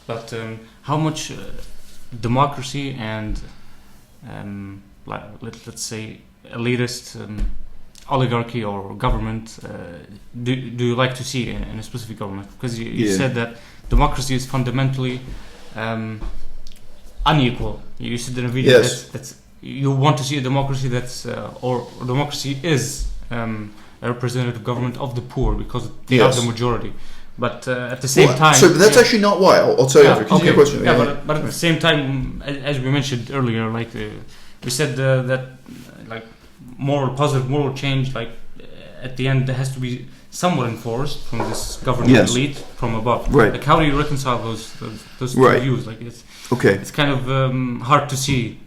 but how much democracy and let's say elitist oligarchy or government do you like to see in a specific government? Because you said that democracy is fundamentally unequal. You said in a video that's you want to see a democracy that's or democracy is a representative government of the poor because they are the majority. But at the same time... So that's actually not why. I'll tell you after. Continue your question. But at the same time, as we mentioned earlier, like we said that like positive moral change, like at the end, there has to be somewhat enforced from this government elite from above. Right. Like how do you reconcile those two views? Like it's kind of hard to see.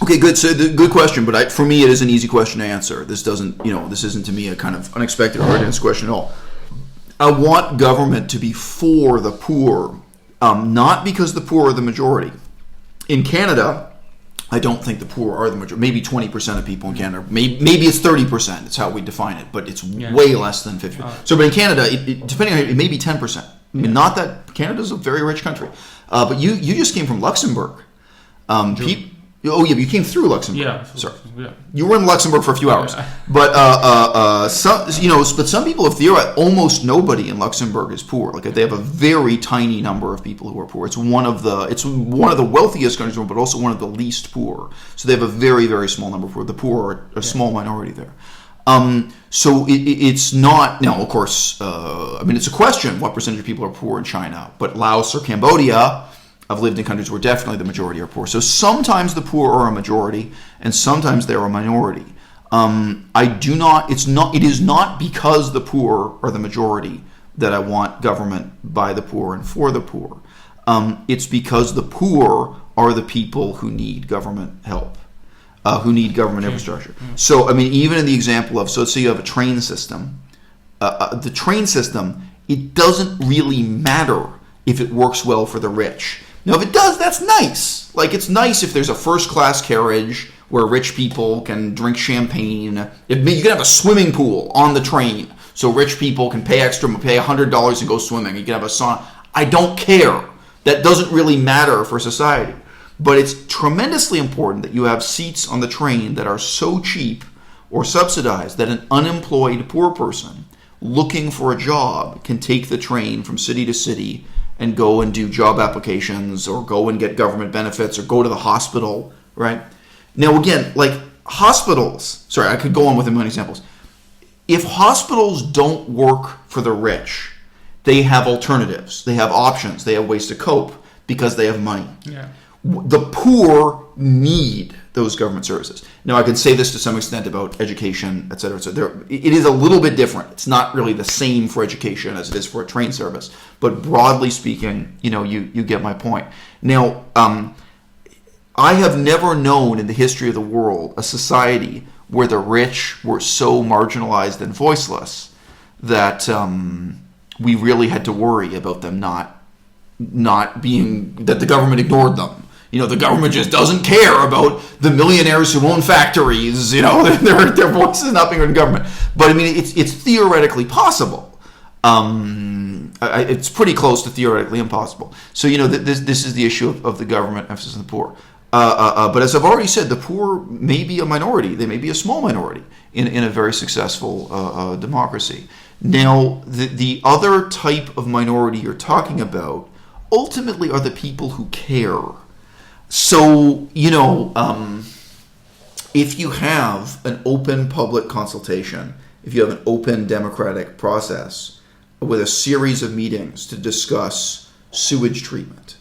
Okay, good. So good question, but for me, it is an easy question to answer. This isn't to me a kind of unexpected hard to answer question at all. I want government to be for the poor, not because the poor are the majority. In Canada, I don't think the poor are the majority. Maybe 20% of people in Canada. Maybe it's 30%. It's how we define it, but it's way less than 50%. So, but in Canada, depending on it may be 10%. I mean, not that Canada's a very rich country, but you just came from Luxembourg. You came through Luxembourg. Yeah. Sorry. Yeah. You were in Luxembourg for a few hours. But some people have theorized almost nobody in Luxembourg is poor. Like they have a very tiny number of people who are poor. It's one of the wealthiest countries, but also one of the least poor. So they have a very, very small number of poor. The poor are a small minority there. So it's not now. Of course, it's a question what percentage of people are poor in China, but Laos or Cambodia. I've lived in countries where definitely the majority are poor. So sometimes the poor are a majority, and sometimes they're a minority. It is not because the poor are the majority that I want government by the poor and for the poor. It's because the poor are the people who need government help, who need government infrastructure. So, even in the example of, so let's say you have a train system. The train system, it doesn't really matter if it works well for the rich. Now, if it does, that's nice. Like, it's nice if there's a first-class carriage where rich people can drink champagne. You can have a swimming pool on the train, so rich people can pay $100 and go swimming. You can have a sauna. I don't care. That doesn't really matter for society. But it's tremendously important that you have seats on the train that are so cheap or subsidized that an unemployed poor person looking for a job can take the train from city to city and go and do job applications or go and get government benefits or go to the hospital, right? Now, again, like hospitals, I could go on with a million examples. If hospitals don't work for the rich, they have alternatives, they have options, they have ways to cope because they have money. Yeah. The poor need those government services. Now, I can say this to some extent about education, et cetera, et cetera. It is a little bit different. It's not really the same for education as it is for a train service. But broadly speaking, you get my point. Now, I have never known in the history of the world a society where the rich were so marginalized and voiceless that we really had to worry about them not being, that the government ignored them. The government just doesn't care about the millionaires who own factories. Their voice is not being heard in government. But it's theoretically possible. It's pretty close to theoretically impossible. So this is the issue of the government emphasis on the poor. But as I've already said, the poor may be a minority. They may be a small minority in a very successful democracy. Now, the other type of minority you're talking about ultimately are the people who care. So, if you have an open public consultation, if you have an open democratic process with a series of meetings to discuss sewage treatment,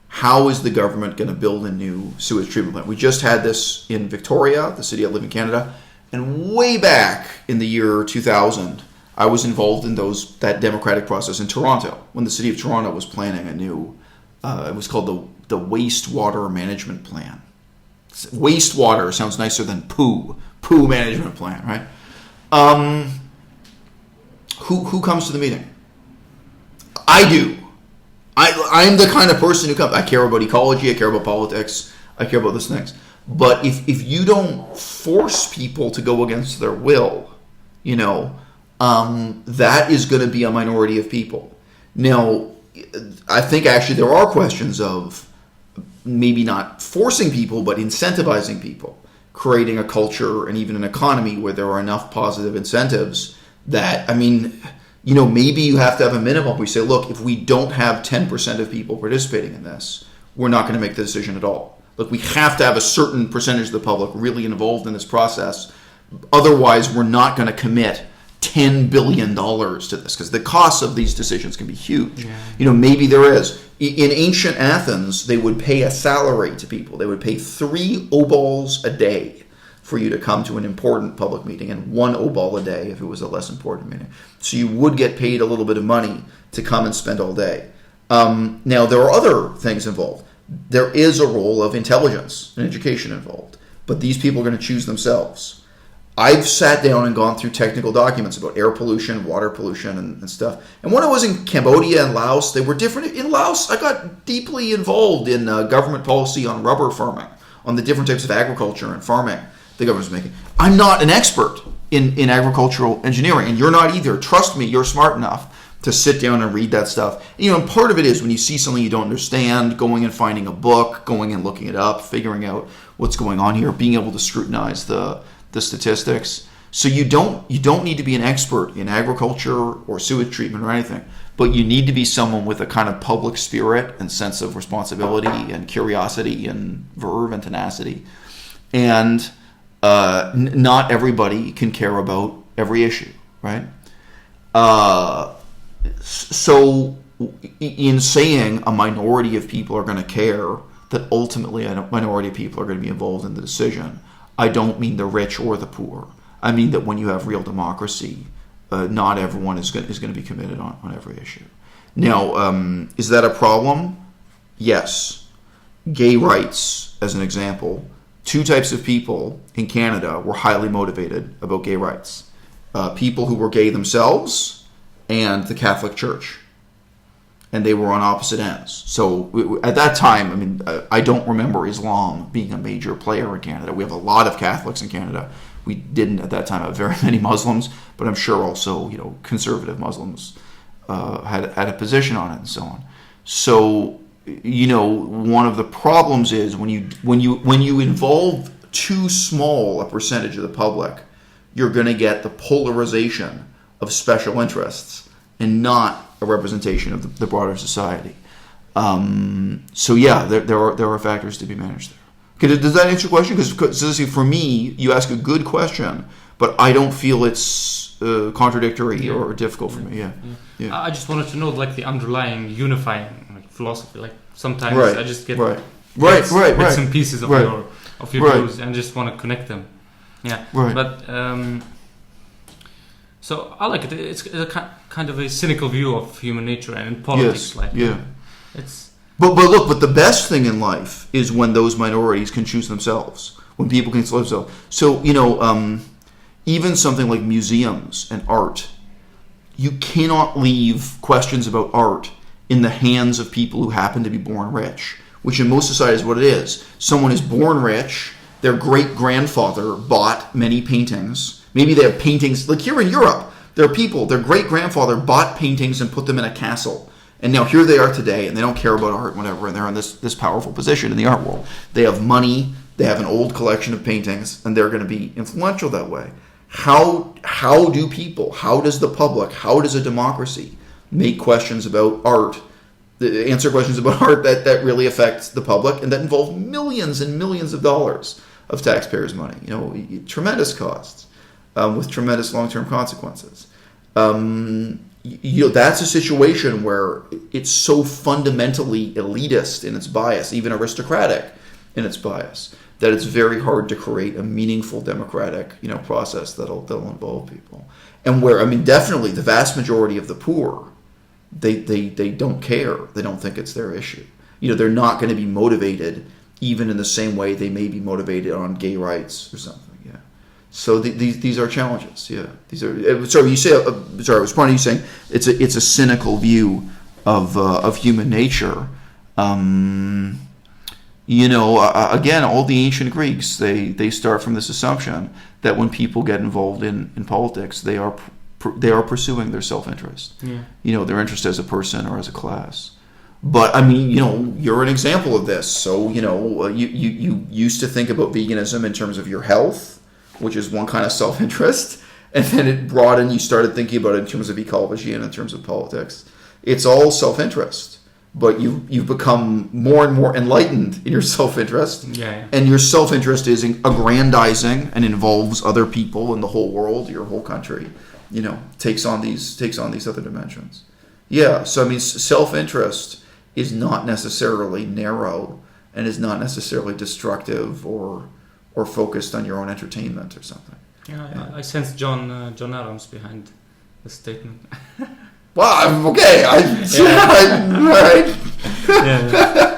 how is the government going to build a new sewage treatment plant? We just had this in Victoria, the city I live in Canada, and way back in the year 2000, I was involved in that democratic process in Toronto when the city of Toronto was planning a new, it was called the wastewater management plan. Wastewater sounds nicer than poo management plan, right? Who comes to the meeting? I do. I'm the kind of person who comes. I care about ecology. I care about politics. I care about those things. But if you don't force people to go against their will, that is going to be a minority of people. Now, I think actually there are questions of maybe not forcing people, but incentivizing people, creating a culture and even an economy where there are enough positive incentives that, I mean, you know, maybe you have to have a minimum. We say, look, if we don't have 10% of people participating in this, we're not going to make the decision at all. Look, we have to have a certain percentage of the public really involved in this process. Otherwise, we're not going to commit $10 billion to this, because the costs of these decisions can be huge. Yeah. You know, maybe there is. In ancient Athens, they would pay a salary to people. They would pay 3 obols a day for you to come to an important public meeting, and 1 obol a day if it was a less important meeting. So you would get paid a little bit of money to come and spend all day. Now, there are other things involved. There is a role of intelligence and education involved, but these people are going to choose themselves. I've sat down and gone through technical documents about air pollution, water pollution, and stuff. And when I was in Cambodia and Laos, they were different. In Laos, I got deeply involved in government policy on rubber farming, on the different types of agriculture and farming the government's making. I'm not an expert in agricultural engineering, and you're not either. Trust me, you're smart enough to sit down and read that stuff. You know, and part of it is when you see something you don't understand, going and finding a book, going and looking it up, figuring out what's going on here, being able to scrutinize the statistics. So you don't need to be an expert in agriculture or sewage treatment or anything, but you need to be someone with a kind of public spirit and sense of responsibility and curiosity and verve and tenacity. And not everybody can care about every issue, right? So in saying a minority of people are going to care, that ultimately a minority of people are going to be involved in the decision, I don't mean the rich or the poor. I mean that when you have real democracy, not everyone is going to be committed on every issue. Now, is that a problem? Yes. Gay rights, as an example. 2 types of people in Canada were highly motivated about gay rights. People who were gay themselves and the Catholic Church. And they were on opposite ends. So at that time, I mean, I don't remember Islam being a major player in Canada. We have a lot of Catholics in Canada. We didn't at that time have very many Muslims, but I'm sure also, you know, conservative Muslims had a position on it and so on. So, you know, one of the problems is when you involve too small a percentage of the public, you're going to get the polarization of special interests and not a representation of the broader society. So yeah, there are factors to be managed there. Okay, does that answer your question? Because for me, you ask a good question, but I don't feel it's contradictory or difficult for me. Yeah. I just wanted to know like the underlying unifying philosophy. Like sometimes I just get bits and pieces of your views and just want to connect them. Yeah. Right. But so I like it. It's a kind of a cynical view of human nature and in politics. It's. But the best thing in life is when those minorities can choose themselves. When people can choose themselves. So you know, even something like museums and art, you cannot leave questions about art in the hands of people who happen to be born rich, which in most societies is what it is. Someone is born rich. Their great-grandfather bought many paintings. Maybe they have paintings, like here in Europe, there are people, their great-grandfather bought paintings and put them in a castle. And now here they are today, and they don't care about art, whatever, and they're in this powerful position in the art world. They have money, they have an old collection of paintings, and they're going to be influential that way. How do people, how does the public, how does a democracy make questions about art, answer questions about art that really affects the public and that involve millions and millions of dollars of taxpayers' money? You know, tremendous costs. With tremendous long-term consequences. You know, that's a situation where it's so fundamentally elitist in its bias, even aristocratic in its bias, that it's very hard to create a meaningful democratic, you know, process that'll involve people. And where, I mean, definitely the vast majority of the poor, they don't care. They don't think it's their issue. You know, they're not going to be motivated even in the same way they may be motivated on gay rights or something. So these are challenges. Yeah, these are. Sorry, you say. Sorry, I was pointing. You saying it's a cynical view of human nature. You know, again, all the ancient Greeks they start from this assumption that when people get involved in politics, they are they are pursuing their self-interest. Yeah. Their interest as a person or as a class. But I mean, you're an example of this. So you used to think about veganism in terms of your health, which is one kind of self-interest, and then it broadened. You started thinking about it in terms of ecology and in terms of politics. It's all self-interest, but you've become more and more enlightened in your self-interest. Yeah. And your self-interest is aggrandizing and involves other people in the whole world, your whole country. Takes on these other dimensions. Yeah. So I mean, self-interest is not necessarily narrow and is not necessarily destructive or focused on your own entertainment or something. Yeah. I sense John Adams behind the statement. Well, okay. All right. Yeah.